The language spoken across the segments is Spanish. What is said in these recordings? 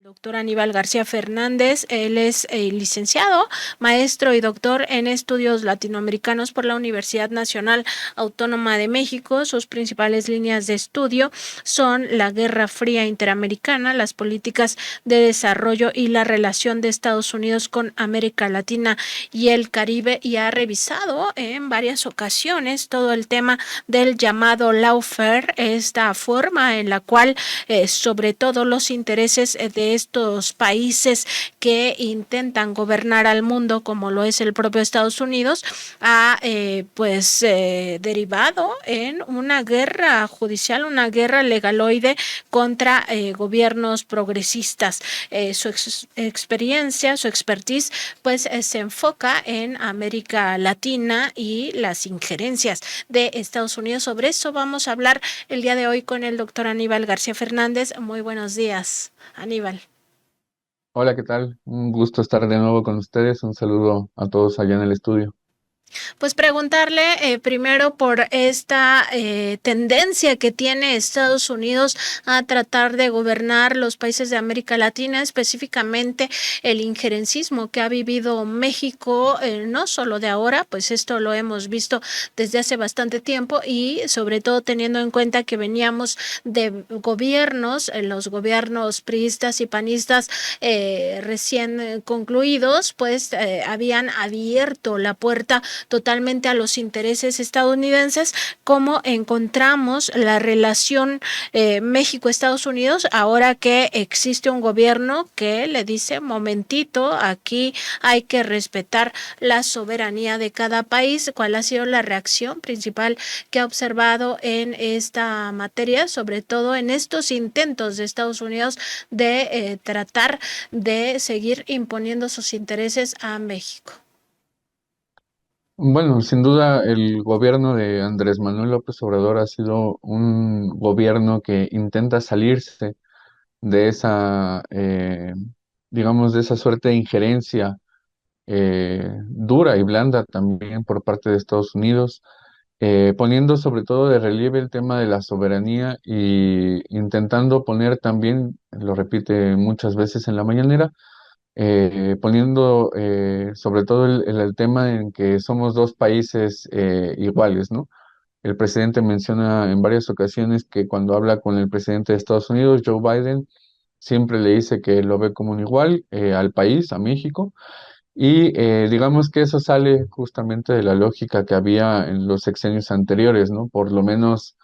Doctor Aníbal García Fernández. Él es licenciado, maestro y doctor en estudios latinoamericanos por la Universidad Nacional Autónoma de México. Sus principales líneas de estudio son la Guerra Fría Interamericana, las políticas de desarrollo y la relación de Estados Unidos con América Latina y el Caribe, y ha revisado en varias ocasiones todo el tema del llamado lawfare, esta forma en la cual sobre todo los intereses de estos países que intentan gobernar al mundo, como lo es el propio Estados Unidos, ha derivado en una guerra judicial, una guerra legaloide contra gobiernos progresistas. Su experiencia, su expertise, se enfoca en América Latina y las injerencias de Estados Unidos. Sobre eso vamos a hablar el día de hoy con el doctor Aníbal García Fernández. Muy buenos días, Aníbal. Hola, ¿qué tal? Un gusto estar de nuevo con ustedes. Un saludo a todos allá en el estudio. Pues preguntarle primero por esta tendencia que tiene Estados Unidos a tratar de gobernar los países de América Latina, específicamente el injerencismo que ha vivido México, no solo de ahora, pues esto lo hemos visto desde hace bastante tiempo, y sobre todo teniendo en cuenta que veníamos de gobiernos, los gobiernos priistas y panistas recién concluidos, habían abierto la puerta totalmente a los intereses estadounidenses. Como encontramos la relación México-Estados Unidos ahora que existe un gobierno que le dice: momentito, aquí hay que respetar la soberanía de cada país? ¿Cuál ha sido la reacción principal que ha observado en esta materia, sobre todo en estos intentos de Estados Unidos de tratar de seguir imponiendo sus intereses a México? Bueno, sin duda el gobierno de Andrés Manuel López Obrador ha sido un gobierno que intenta salirse de esa, digamos, de esa suerte de injerencia dura y blanda también por parte de Estados Unidos, poniendo sobre todo de relieve el tema de la soberanía y intentando poner también, lo repite muchas veces en la mañanera, poniendo sobre todo el tema en que somos dos países iguales, ¿no? El presidente menciona en varias ocasiones que cuando habla con el presidente de Estados Unidos, Joe Biden, siempre le dice que lo ve como un igual al país, a México, y digamos que eso sale justamente de la lógica que había en los sexenios anteriores, ¿no? Por lo menos,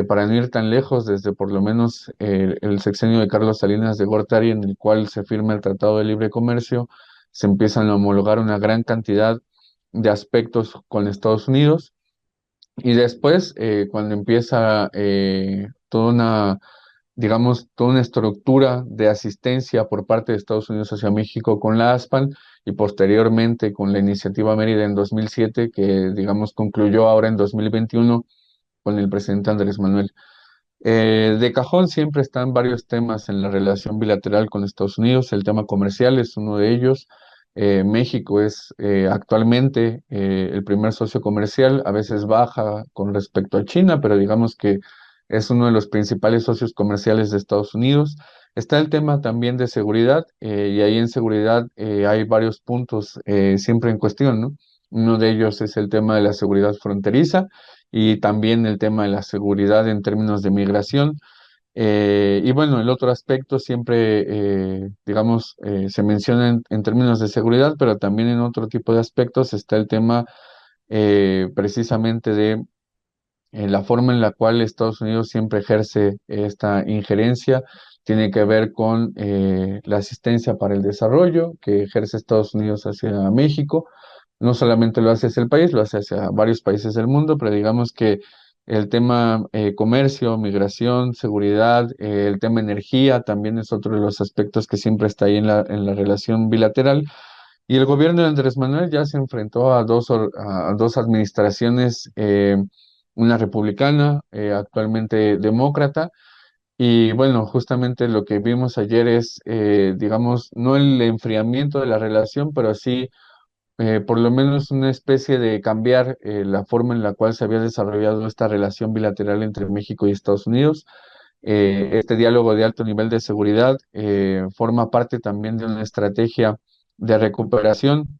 para no ir tan lejos, desde por lo menos el sexenio de Carlos Salinas de Gortari, en el cual se firma el Tratado de Libre Comercio, se empiezan a homologar una gran cantidad de aspectos con Estados Unidos. Y después, cuando empieza toda una, digamos, toda una estructura de asistencia por parte de Estados Unidos hacia México con la ASPAN y posteriormente con la Iniciativa Mérida en 2007, que, digamos, concluyó ahora en 2021 con el presidente Andrés Manuel. De cajón siempre están varios temas en la relación bilateral con Estados Unidos. El tema comercial es uno de ellos. México es actualmente el primer socio comercial, a veces baja con respecto a China, pero digamos que es uno de los principales socios comerciales de Estados Unidos. Está el tema también de seguridad, y ahí en seguridad hay varios puntos siempre en cuestión, ¿no? Uno de ellos es el tema de la seguridad fronteriza y también el tema de la seguridad en términos de migración. Y bueno, el otro aspecto siempre, digamos, se menciona en términos de seguridad, pero también en otro tipo de aspectos está el tema precisamente de la forma en la cual Estados Unidos siempre ejerce esta injerencia. Tiene que ver con la asistencia para el desarrollo que ejerce Estados Unidos hacia México. No solamente lo hace hacia el país, lo hace hacia varios países del mundo, pero digamos que el tema comercio, migración, seguridad, el tema energía también es otro de los aspectos que siempre está ahí en la relación bilateral. Y el gobierno de Andrés Manuel ya se enfrentó a a dos administraciones, una republicana, actualmente demócrata. Y bueno, justamente lo que vimos ayer es, digamos, no el enfriamiento de la relación, pero sí por lo menos una especie de cambiar la forma en la cual se había desarrollado esta relación bilateral entre México y Estados Unidos. Este diálogo de alto nivel de seguridad forma parte también de una estrategia de recuperación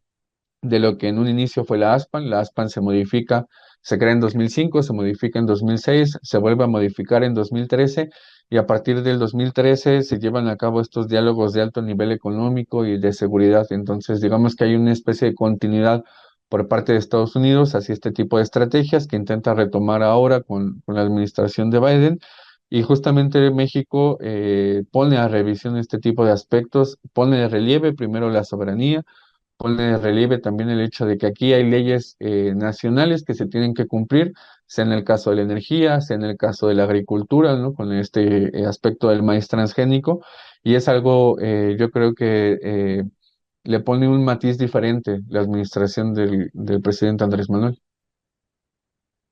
de lo que en un inicio fue la ASPAN. La ASPAN se modifica, se crea en 2005, se modifica en 2006, se vuelve a modificar en 2013 y a partir del 2013 se llevan a cabo estos diálogos de alto nivel económico y de seguridad. Entonces, digamos que hay una especie de continuidad por parte de Estados Unidos hacia este tipo de estrategias que intenta retomar ahora con la administración de Biden. Y justamente México pone a revisión este tipo de aspectos, pone de relieve primero la soberanía, pone de relieve también el hecho de que aquí hay leyes nacionales que se tienen que cumplir, sea en el caso de la energía, sea en el caso de la agricultura, ¿no? Con este aspecto del maíz transgénico, y es algo, yo creo que le pone un matiz diferente la administración del presidente Andrés Manuel.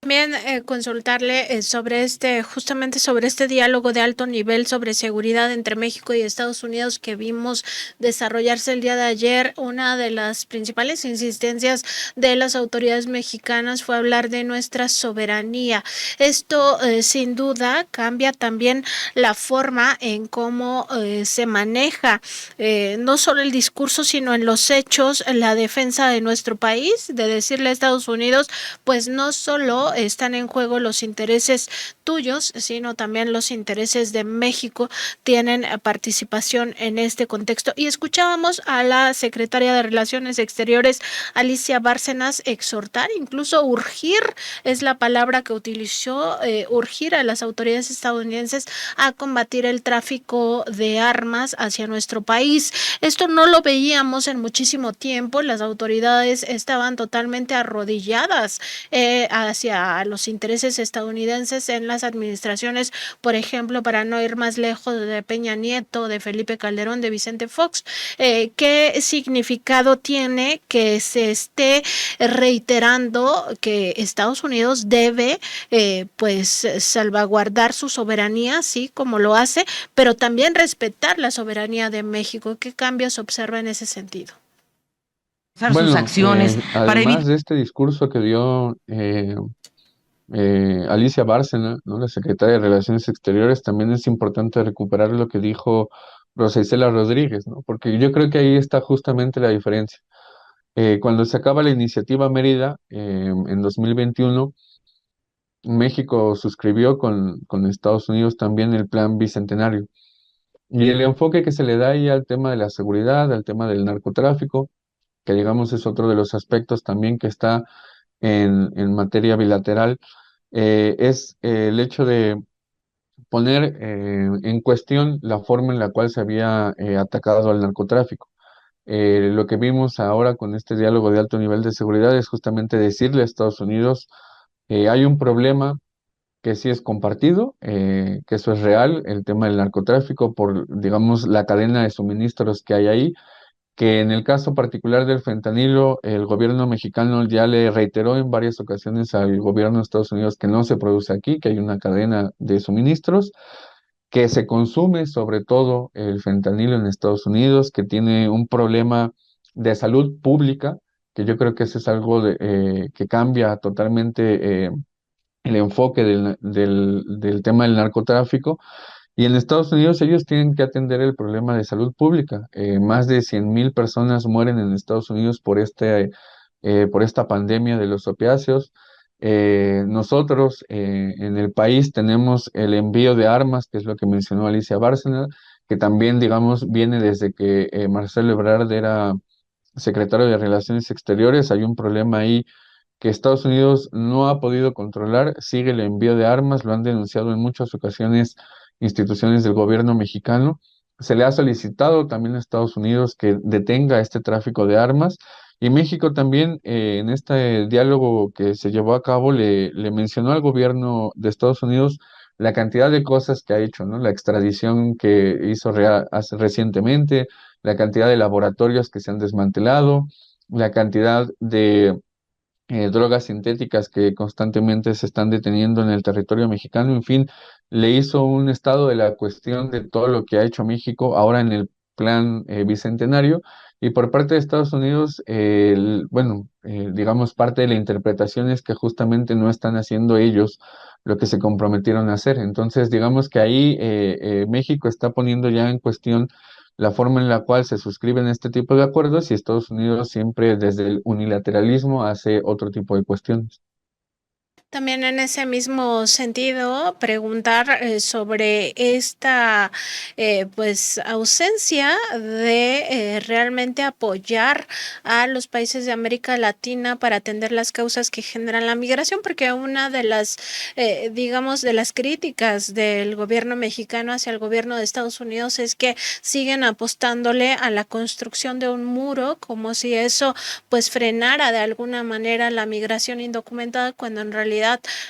También consultarle sobre justamente sobre este diálogo de alto nivel sobre seguridad entre México y Estados Unidos que vimos desarrollarse el día de ayer. Una de las principales insistencias de las autoridades mexicanas fue hablar de nuestra soberanía. Esto sin duda cambia también la forma en cómo se maneja no solo el discurso, sino en los hechos, la defensa de nuestro país, de decirle a Estados Unidos, pues no solo están en juego los intereses tuyos, sino también los intereses de México tienen participación en este contexto. Y escuchábamos a la secretaria de Relaciones Exteriores, Alicia Bárcenas, exhortar, incluso urgir, es la palabra que utilizó, urgir a las autoridades estadounidenses a combatir el tráfico de armas hacia nuestro país. Esto no lo veíamos en muchísimo tiempo, las autoridades estaban totalmente arrodilladas hacia los intereses estadounidenses en las administraciones, por ejemplo, para no ir más lejos de Peña Nieto, de Felipe Calderón, de Vicente Fox. ¿Qué significado tiene que se esté reiterando que Estados Unidos debe pues salvaguardar su soberanía, sí, como lo hace, pero también respetar la soberanía de México? ¿Qué cambios observa en ese sentido? Sus Bueno, acciones para además evitar. de este discurso que dio Alicia Bárcena, ¿no? La secretaria de Relaciones Exteriores, también es importante recuperar lo que dijo Rosa Isela Rodríguez, ¿no? Porque yo creo que ahí está justamente la diferencia. Cuando se acaba la iniciativa Mérida en 2021, México suscribió con Estados Unidos también el Plan Bicentenario. Y el enfoque que se le da ahí al tema de la seguridad, al tema del narcotráfico, que digamos es otro de los aspectos también que está en materia bilateral, es el hecho de poner en cuestión la forma en la cual se había atacado al narcotráfico. Lo que vimos ahora con este diálogo de alto nivel de seguridad es justamente decirle a Estados Unidos, hay un problema que sí es compartido, que eso es real, el tema del narcotráfico por, digamos, la cadena de suministros que hay ahí, que en el caso particular del fentanilo, el gobierno mexicano ya le reiteró en varias ocasiones al gobierno de Estados Unidos que no se produce aquí, que hay una cadena de suministros, que se consume sobre todo el fentanilo en Estados Unidos, que tiene un problema de salud pública, que yo creo que eso es algo que cambia totalmente el enfoque del tema del narcotráfico. Y en Estados Unidos ellos tienen que atender el problema de salud pública. Más de 100.000 personas mueren en Estados Unidos por esta pandemia de los opiáceos. Nosotros en el país tenemos el envío de armas, que es lo que mencionó Alicia Bárcena, que también, digamos, viene desde que Marcelo Ebrard era secretario de Relaciones Exteriores. Hay un problema ahí que Estados Unidos no ha podido controlar, sigue el envío de armas, lo han denunciado en muchas ocasiones instituciones del gobierno mexicano. Se le ha solicitado también a Estados Unidos que detenga este tráfico de armas y México también en este diálogo que se llevó a cabo le mencionó al gobierno de Estados Unidos la cantidad de cosas que ha hecho, ¿no? La extradición que hizo recientemente, la cantidad de laboratorios que se han desmantelado, la cantidad de drogas sintéticas que constantemente se están deteniendo en el territorio mexicano. En fin, le hizo un estado de la cuestión de todo lo que ha hecho México ahora en el plan bicentenario Y por parte de Estados Unidos, bueno, digamos, parte de la interpretación es que justamente no están haciendo ellos lo que se comprometieron a hacer. Entonces, digamos que ahí México está poniendo ya en cuestión la forma en la cual se suscriben este tipo de acuerdos y Estados Unidos siempre desde el unilateralismo hace otro tipo de cuestiones. También en ese mismo sentido, preguntar sobre esta pues ausencia de realmente apoyar a los países de América Latina para atender las causas que generan la migración, porque una de las, digamos, de las críticas del gobierno mexicano hacia el gobierno de Estados Unidos es que siguen apostándole a la construcción de un muro, como si eso pues frenara de alguna manera la migración indocumentada, cuando en realidad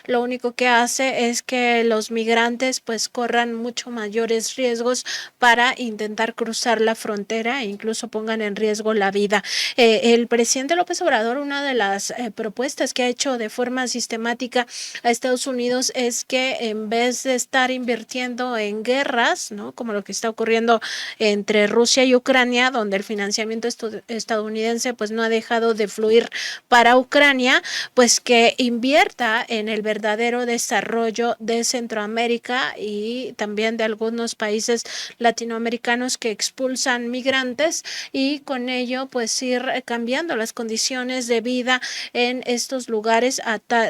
lo único que hace es que los migrantes pues corran mucho mayores riesgos para intentar cruzar la frontera e incluso pongan en riesgo la vida. El presidente López Obrador, una de las propuestas que ha hecho de forma sistemática a Estados Unidos es que en vez de estar invirtiendo en guerras, ¿no?, como lo que está ocurriendo entre Rusia y Ucrania, donde el financiamiento estadounidense pues no ha dejado de fluir para Ucrania, pues que invierta en el verdadero desarrollo de Centroamérica y también de algunos países latinoamericanos que expulsan migrantes, y con ello pues ir cambiando las condiciones de vida en estos lugares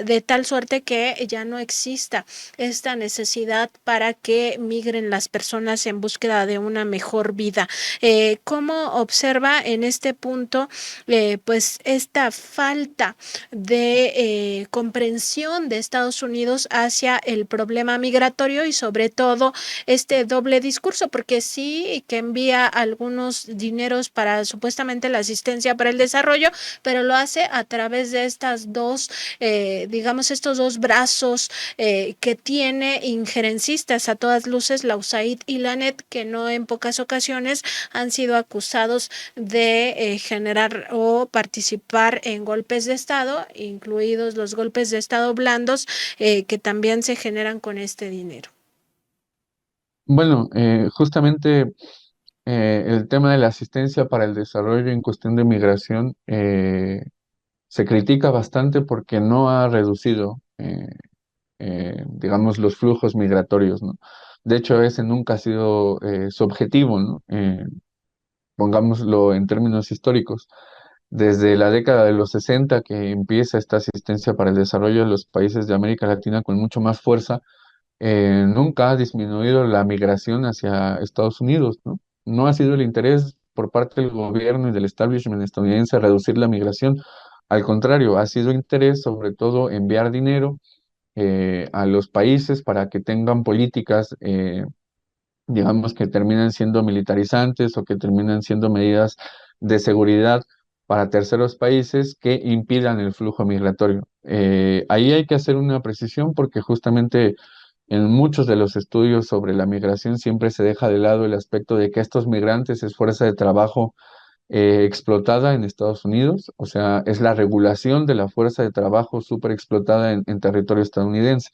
de tal suerte que ya no exista esta necesidad para que migren las personas en búsqueda de una mejor vida. ¿Cómo observa en este punto pues esta falta de comprensión de Estados Unidos hacia el problema migratorio y sobre todo este doble discurso? Porque sí que envía algunos dineros para supuestamente la asistencia para el desarrollo, pero lo hace a través de estas dos, digamos, estos dos brazos que tiene injerencistas a todas luces, la USAID y la ANET, que no en pocas ocasiones han sido acusados de generar o participar en golpes de Estado, incluidos los golpes de Estado blandos, que también se generan con este dinero. Bueno, justamente el tema de la asistencia para el desarrollo en cuestión de migración se critica bastante porque no ha reducido, digamos, los flujos migratorios, ¿no? De hecho, ese nunca ha sido su objetivo, ¿no? Pongámoslo en términos históricos. Desde la década de los 60 que empieza esta asistencia para el desarrollo de los países de América Latina con mucho más fuerza, nunca ha disminuido la migración hacia Estados Unidos, ¿no? No ha sido el interés por parte del gobierno y del establishment estadounidense reducir la migración. Al contrario, ha sido interés sobre todo enviar dinero a los países para que tengan políticas, digamos, que terminan siendo militarizantes o que terminan siendo medidas de seguridad para terceros países que impidan el flujo migratorio. Ahí hay que hacer una precisión porque justamente en muchos de los estudios sobre la migración siempre se deja de lado el aspecto de que estos migrantes es fuerza de trabajo explotada en Estados Unidos, o sea, es la regulación de la fuerza de trabajo súper explotada en territorio estadounidense.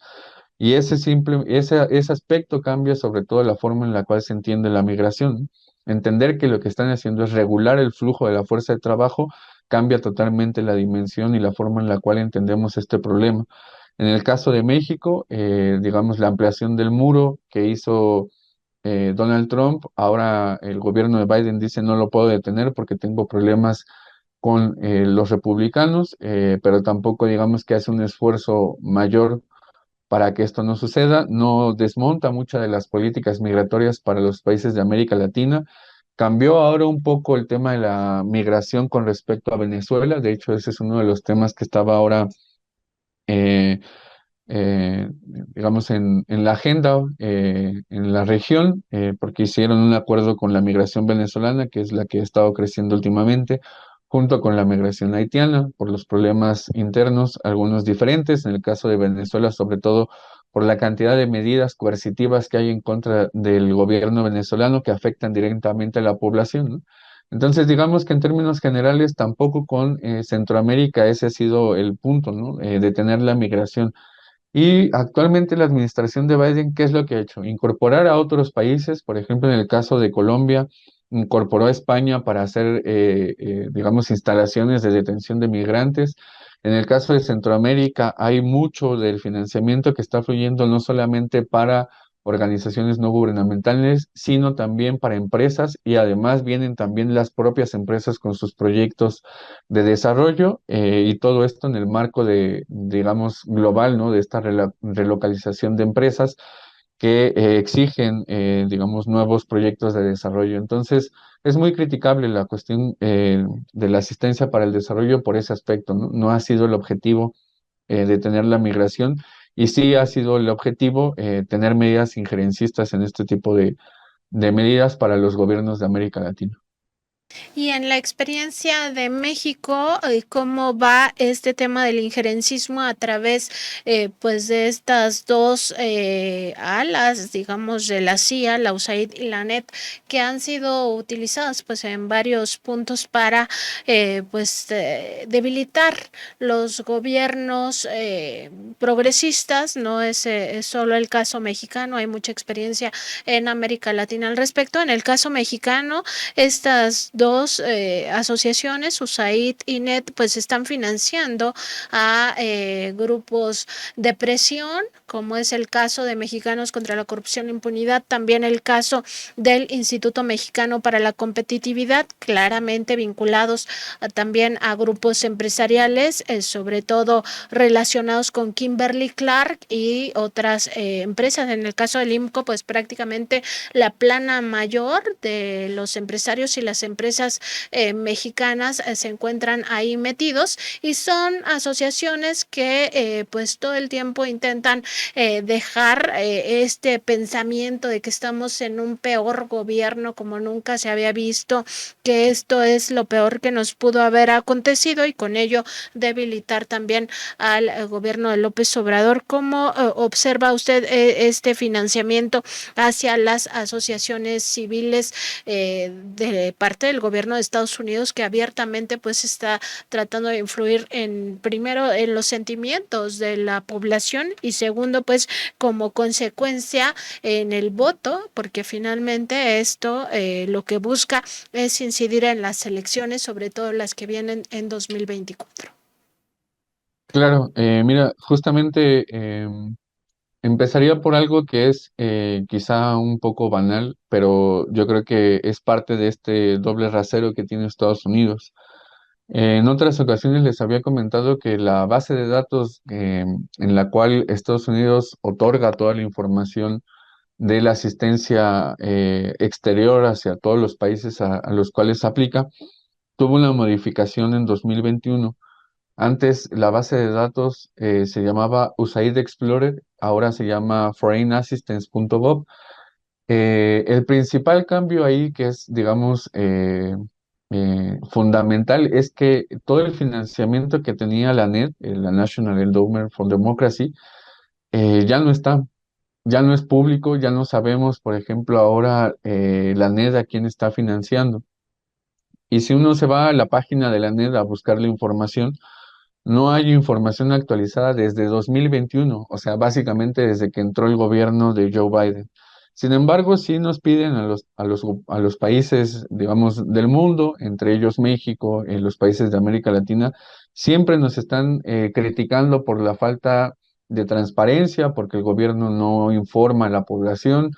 Y ese aspecto cambia sobre todo la forma en la cual se entiende la migración. Entender que lo que están haciendo es regular el flujo de la fuerza de trabajo cambia totalmente la dimensión y la forma en la cual entendemos este problema. En el caso de México, digamos, la ampliación del muro que hizo Donald Trump, ahora el gobierno de Biden dice no lo puedo detener porque tengo problemas con los republicanos, pero tampoco digamos que hace un esfuerzo mayor para que esto no suceda, no desmonta muchas de las políticas migratorias para los países de América Latina. Cambió ahora un poco el tema de la migración con respecto a Venezuela, de hecho ese es uno de los temas que estaba ahora eh, digamos, en la agenda en la región, porque hicieron un acuerdo con la migración venezolana, que es la que ha estado creciendo últimamente, junto con la migración haitiana, por los problemas internos, algunos diferentes, en el caso de Venezuela, sobre todo por la cantidad de medidas coercitivas que hay en contra del gobierno venezolano que afectan directamente a la población, ¿no? Entonces, digamos que en términos generales, tampoco con Centroamérica ese ha sido el punto, ¿no? Detener la migración. Y actualmente la administración de Biden, ¿qué es lo que ha hecho? Incorporar a otros países, por ejemplo, en el caso de Colombia, incorporó a España para hacer, digamos, instalaciones de detención de migrantes. En el caso de Centroamérica, hay mucho del financiamiento que está fluyendo no solamente para organizaciones no gubernamentales, sino también para empresas y además vienen también las propias empresas con sus proyectos de desarrollo y todo esto en el marco de, digamos, global, ¿no? De esta relocalización de empresas que exigen, digamos, nuevos proyectos de desarrollo. Entonces, es muy criticable la cuestión de la asistencia para el desarrollo por ese aspecto, ¿no? No ha sido el objetivo detener la migración y sí ha sido el objetivo tener medidas injerencistas en este tipo de medidas para los gobiernos de América Latina. Y en la experiencia de México, ¿cómo va este tema del injerencismo a través pues de estas dos alas, digamos, de la CIA, la USAID y la ANEP, que han sido utilizadas pues en varios puntos para debilitar los gobiernos progresistas? No es solo el caso mexicano, hay mucha experiencia en América Latina al respecto. En el caso mexicano, estas dos asociaciones, USAID y NET, pues están financiando a grupos de presión, como es el caso de Mexicanos contra la Corrupción e Impunidad, también el caso del Instituto Mexicano para la Competitividad, claramente vinculados también a grupos empresariales, sobre todo relacionados con Kimberly Clark y otras empresas. En el caso del IMCO, pues prácticamente la plana mayor de los empresarios y las empresas mexicanas se encuentran ahí metidos, y son asociaciones que pues todo el tiempo intentan dejar este pensamiento de que estamos en un peor gobierno como nunca se había visto, que esto es lo peor que nos pudo haber acontecido, y con ello debilitar también al gobierno de López Obrador. ¿Cómo observa usted este financiamiento hacia las asociaciones civiles de parte del gobierno de Estados Unidos, que abiertamente pues está tratando de influir primero en los sentimientos de la población y segundo pues como consecuencia en el voto, porque finalmente esto lo que busca es incidir en las elecciones, sobre todo las que vienen en 2024? Claro, mira, justamente empezaría por algo que es quizá un poco banal, pero yo creo que es parte de este doble rasero que tiene Estados Unidos. En otras ocasiones les había comentado que la base de datos en la cual Estados Unidos otorga toda la información de la asistencia exterior hacia todos los países a los cuales aplica, tuvo una modificación en 2021. Antes la base de datos se llamaba USAID Explorer, ahora se llama foreignassistance.gov. El principal cambio ahí, que es, digamos, fundamental, es que todo el financiamiento que tenía la NED, la National Endowment for Democracy, ya no está, ya no es público, ya no sabemos, por ejemplo, ahora la NED a quién está financiando. Y si uno se va a la página de la NED a buscar la información, no hay información actualizada desde 2021, o sea, básicamente desde que entró el gobierno de Joe Biden. Sin embargo, sí nos piden a los países, digamos, del mundo, entre ellos México, en los países de América Latina, siempre nos están criticando por la falta de transparencia, porque el gobierno no informa a la población,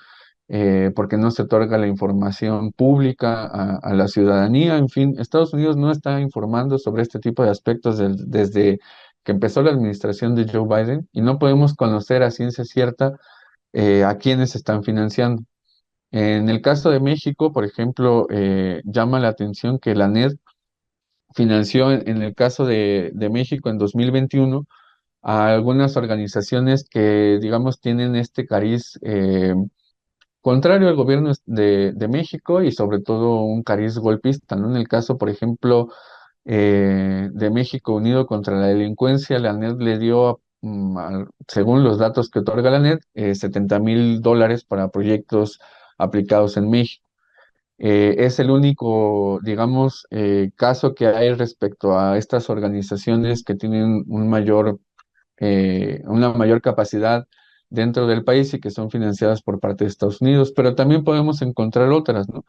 porque no se otorga la información pública a la ciudadanía. En fin, Estados Unidos no está informando sobre este tipo de aspectos desde que empezó la administración de Joe Biden y no podemos conocer a ciencia cierta a quiénes están financiando. En el caso de México, por ejemplo, llama la atención que la NED financió en el caso de México en 2021 a algunas organizaciones que, digamos, tienen este cariz contrario al gobierno de México y sobre todo un cariz golpista, ¿no? En el caso, por ejemplo, de México Unido contra la Delincuencia, la NED le dio, según los datos que otorga la NED, $70,000 para proyectos aplicados en México. Es el único, digamos, caso que hay respecto a estas organizaciones que tienen una mayor capacidad dentro del país y que son financiadas por parte de Estados Unidos, pero también podemos encontrar otras, ¿no?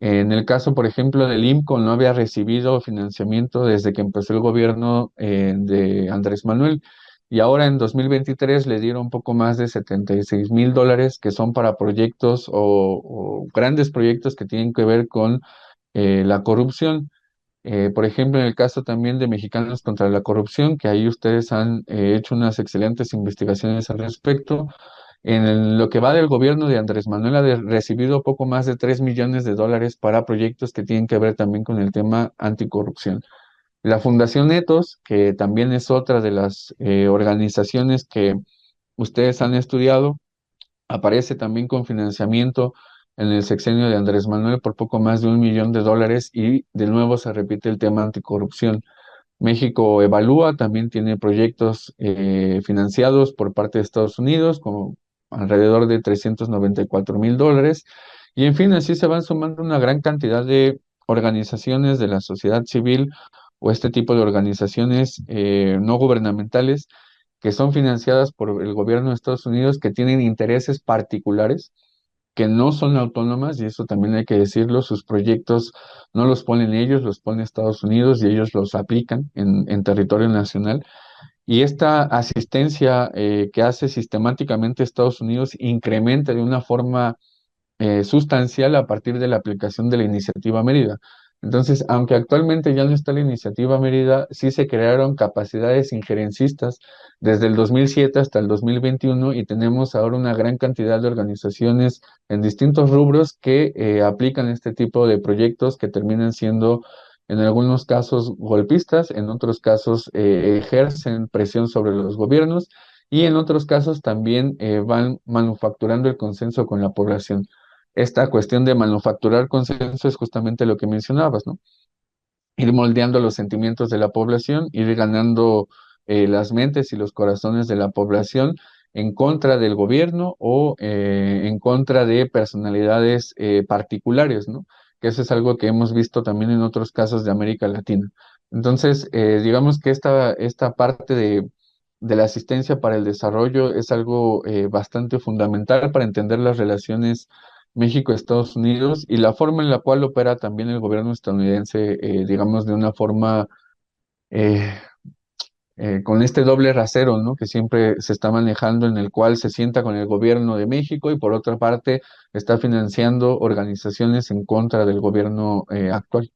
En el caso, por ejemplo, del IMCO, no había recibido financiamiento desde que empezó el gobierno de Andrés Manuel. Y ahora en 2023 le dieron un poco más de $76,000 que son para proyectos o grandes proyectos que tienen que ver con la corrupción. Por ejemplo, en el caso también de Mexicanos contra la Corrupción, que ahí ustedes han hecho unas excelentes investigaciones al respecto. Lo que va del gobierno de Andrés Manuel ha recibido poco más de $3 millones para proyectos que tienen que ver también con el tema anticorrupción. La Fundación Etos, que también es otra de las organizaciones que ustedes han estudiado, aparece también con financiamiento en el sexenio de Andrés Manuel por poco más de $1 millón y de nuevo se repite el tema anticorrupción. México Evalúa también tiene proyectos financiados por parte de Estados Unidos, como alrededor de $394,000. Y en fin, así se van sumando una gran cantidad de organizaciones de la sociedad civil o este tipo de organizaciones no gubernamentales que son financiadas por el gobierno de Estados Unidos, que tienen intereses particulares que no son autónomas, y eso también hay que decirlo, sus proyectos no los ponen ellos, los pone Estados Unidos y ellos los aplican en territorio nacional. Y esta asistencia que hace sistemáticamente Estados Unidos incrementa de una forma sustancial a partir de la aplicación de la iniciativa Mérida. Entonces, aunque actualmente ya no está la iniciativa Mérida, sí se crearon capacidades injerencistas desde el 2007 hasta el 2021 y tenemos ahora una gran cantidad de organizaciones en distintos rubros que aplican este tipo de proyectos que terminan siendo en algunos casos golpistas, en otros casos ejercen presión sobre los gobiernos y en otros casos también van manufacturando el consenso con la población. Esta cuestión de manufacturar consenso es justamente lo que mencionabas, ¿no? Ir moldeando los sentimientos de la población, ir ganando las mentes y los corazones de la población en contra del gobierno o en contra de personalidades particulares, ¿no? Que eso es algo que hemos visto también en otros casos de América Latina. Entonces, digamos que esta parte de la asistencia para el desarrollo es algo bastante fundamental para entender las relaciones México-Estados Unidos y la forma en la cual opera también el gobierno estadounidense, digamos, de una forma eh, con este doble rasero, ¿no? Que siempre se está manejando, en el cual se sienta con el gobierno de México y por otra parte está financiando organizaciones en contra del gobierno actual.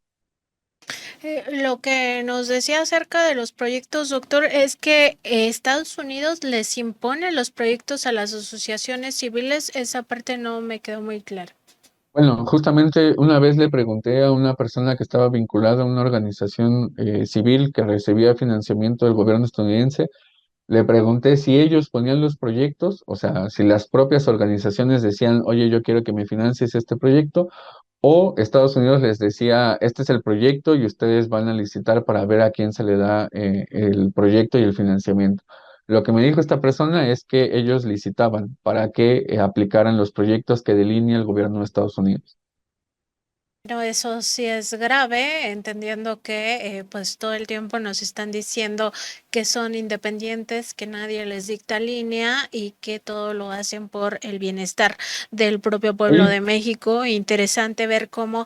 Lo que nos decía acerca de los proyectos, doctor, es que Estados Unidos les impone los proyectos a las asociaciones civiles. Esa parte no me quedó muy clara. Bueno, justamente una vez le pregunté a una persona que estaba vinculada a una organización civil que recibía financiamiento del gobierno estadounidense. Le pregunté si ellos ponían los proyectos, o sea, si las propias organizaciones decían, oye, yo quiero que me financies este proyecto, o Estados Unidos les decía, este es el proyecto y ustedes van a licitar para ver a quién se le da el proyecto y el financiamiento. Lo que me dijo esta persona es que ellos licitaban para que aplicaran los proyectos que delinea el gobierno de Estados Unidos. Pero eso sí es grave, entendiendo que pues todo el tiempo nos están diciendo que son independientes, que nadie les dicta línea y que todo lo hacen por el bienestar del propio pueblo Sí, de México. Interesante ver cómo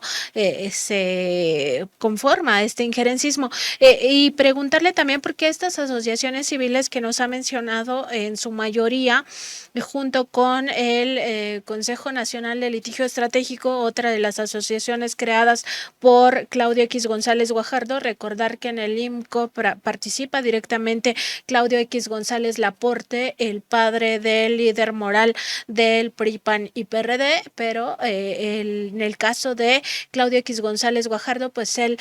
se conforma este injerencismo. Y preguntarle también por qué estas asociaciones civiles que nos ha mencionado en su mayoría, junto con el Consejo Nacional de Litigio Estratégico, otra de las asociaciones creadas por Claudio X González Guajardo. Recordar que en el IMCO participa directamente Claudio X González Laporte, el padre del líder moral del PRI, PAN y PRD, pero en el caso de Claudio X González Guajardo, pues él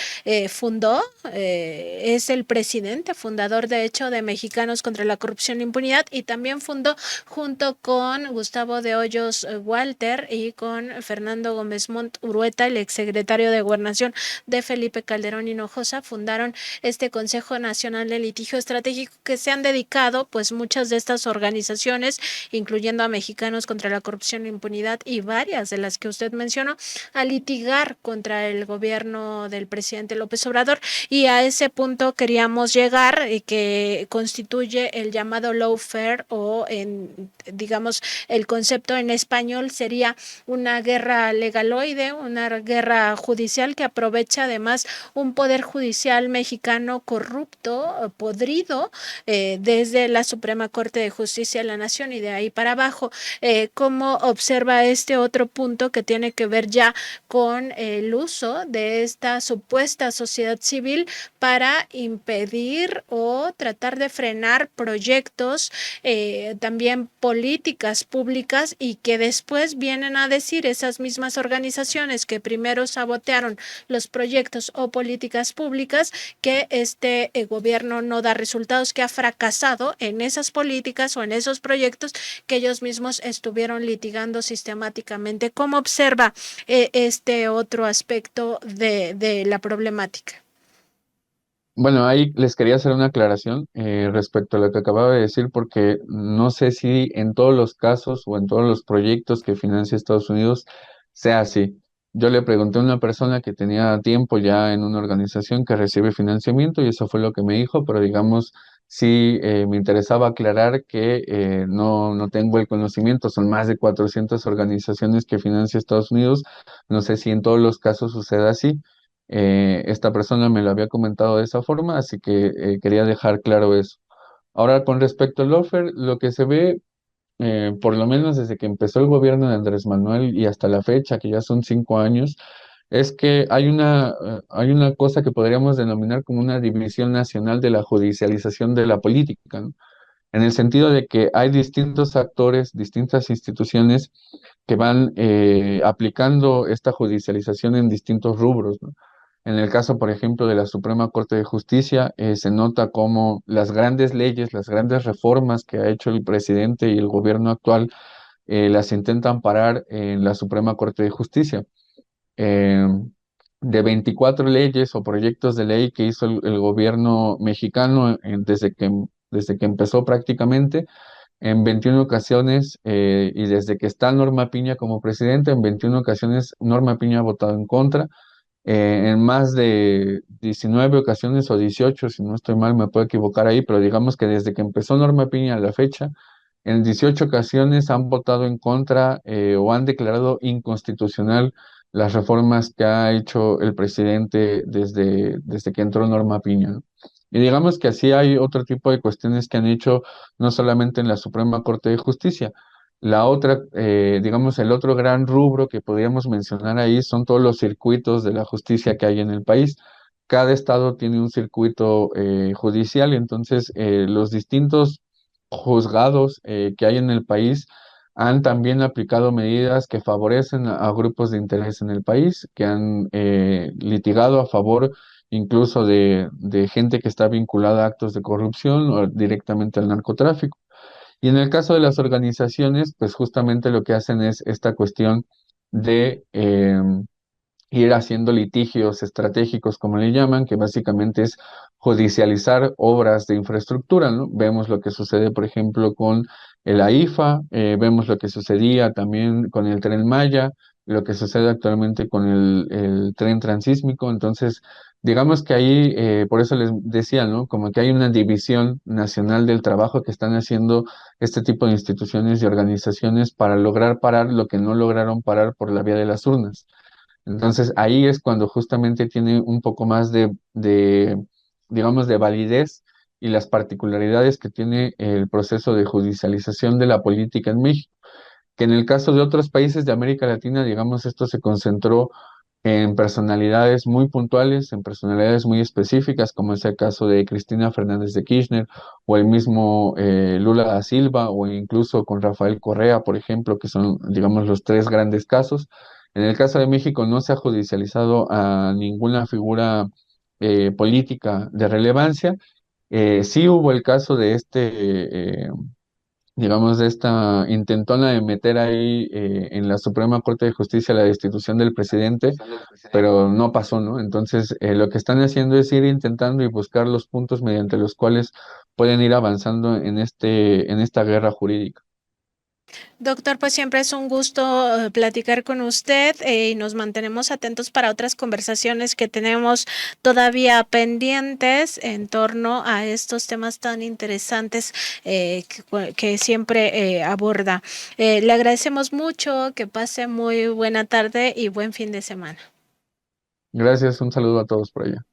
fundó, es el presidente fundador de hecho de Mexicanos contra la Corrupción e Impunidad, y también fundó junto con Gustavo de Hoyos Walter y con Fernando Gómez Montt Urueta, el exsecretario de Gobernación de Felipe Calderón Hinojosa, fundaron este Consejo Nacional de Litigio Estratégico, que se han dedicado pues muchas de estas organizaciones, incluyendo a Mexicanos contra la Corrupción e Impunidad y varias de las que usted mencionó, a litigar contra el gobierno del presidente López Obrador. Y a ese punto queríamos llegar, que constituye el llamado lawfare, o digamos el concepto en español sería una guerra legaloide, una guerra guerra judicial que aprovecha además un poder judicial mexicano corrupto, podrido, desde la Suprema Corte de Justicia de la Nación y de ahí para abajo. ¿Cómo observa este otro punto que tiene que ver ya con el uso de esta supuesta sociedad civil para impedir o tratar de frenar proyectos, también políticas públicas, y que después vienen a decir esas mismas organizaciones que primero sabotearon los proyectos o políticas públicas que este gobierno no da resultados, que ha fracasado en esas políticas o en esos proyectos que ellos mismos estuvieron litigando sistemáticamente? ¿Cómo observa este otro aspecto de la problemática? Bueno, ahí les quería hacer una aclaración respecto a lo que acababa de decir, porque no sé si en todos los casos o en todos los proyectos que financia Estados Unidos sea así. Yo le pregunté a una persona que tenía tiempo ya en una organización que recibe financiamiento y eso fue lo que me dijo, pero digamos, sí me interesaba aclarar que no tengo el conocimiento, son más de 400 organizaciones que financia Estados Unidos, no sé si en todos los casos sucede así. Esta persona me lo había comentado de esa forma, así que quería dejar claro eso. Ahora, con respecto al offer, lo que se ve, por lo menos desde que empezó el gobierno de Andrés Manuel y hasta la fecha, que ya son 5 años, es que hay una cosa que podríamos denominar como una división nacional de la judicialización de la política, ¿no? En el sentido de que hay distintos actores, distintas instituciones que van aplicando esta judicialización en distintos rubros, ¿no? En el caso, por ejemplo, de la Suprema Corte de Justicia, se nota cómo las grandes leyes, las grandes reformas que ha hecho el presidente y el gobierno actual, las intentan parar en la Suprema Corte de Justicia. Eh, de 24 leyes o proyectos de ley que hizo el gobierno mexicano desde que empezó prácticamente, en 21 ocasiones, y desde que está Norma Piña como presidente, en 21 ocasiones Norma Piña ha votado en contra. En más de 19 ocasiones o 18, si no estoy mal, me puedo equivocar ahí, pero digamos que desde que empezó Norma Piña a la fecha, en 18 ocasiones han votado en contra o han declarado inconstitucional las reformas que ha hecho el presidente desde que entró Norma Piña, ¿no? Y digamos que así hay otro tipo de cuestiones que han hecho no solamente en la Suprema Corte de Justicia. La otra, digamos, el otro gran rubro que podríamos mencionar ahí son todos los circuitos de la justicia que hay en el país. Cada estado tiene un circuito judicial y entonces los distintos juzgados que hay en el país han también aplicado medidas que favorecen a grupos de interés en el país, que han litigado a favor incluso de gente que está vinculada a actos de corrupción o directamente al narcotráfico. Y en el caso de las organizaciones, pues justamente lo que hacen es esta cuestión de ir haciendo litigios estratégicos, como le llaman, que básicamente es judicializar obras de infraestructura, ¿no? Vemos lo que sucede, por ejemplo, con el AIFA, vemos lo que sucedía también con el Tren Maya, lo que sucede actualmente con el tren transísmico. Entonces, digamos que ahí, por eso les decía, ¿no? Como que hay una división nacional del trabajo que están haciendo este tipo de instituciones y organizaciones para lograr parar lo que no lograron parar por la vía de las urnas. Entonces ahí es cuando justamente tiene un poco más digamos, de validez y las particularidades que tiene el proceso de judicialización de la política en México, que en el caso de otros países de América Latina, digamos, esto se concentró en personalidades muy puntuales, en personalidades muy específicas, como es el caso de Cristina Fernández de Kirchner o el mismo Lula da Silva o incluso con Rafael Correa, por ejemplo, que son, digamos, los tres grandes casos. En el caso de México no se ha judicializado a ninguna figura política de relevancia. Sí hubo el caso de digamos, de esta intentona de meter ahí en la Suprema Corte de Justicia la destitución del presidente, pero no pasó, ¿no? Entonces, lo que están haciendo es ir intentando y buscar los puntos mediante los cuales pueden ir avanzando en esta guerra jurídica. Doctor, pues siempre es un gusto platicar con usted, y nos mantenemos atentos para otras conversaciones que tenemos todavía pendientes en torno a estos temas tan interesantes que siempre aborda. Le agradecemos mucho, que pase muy buena tarde y buen fin de semana. Gracias, un saludo a todos por allá.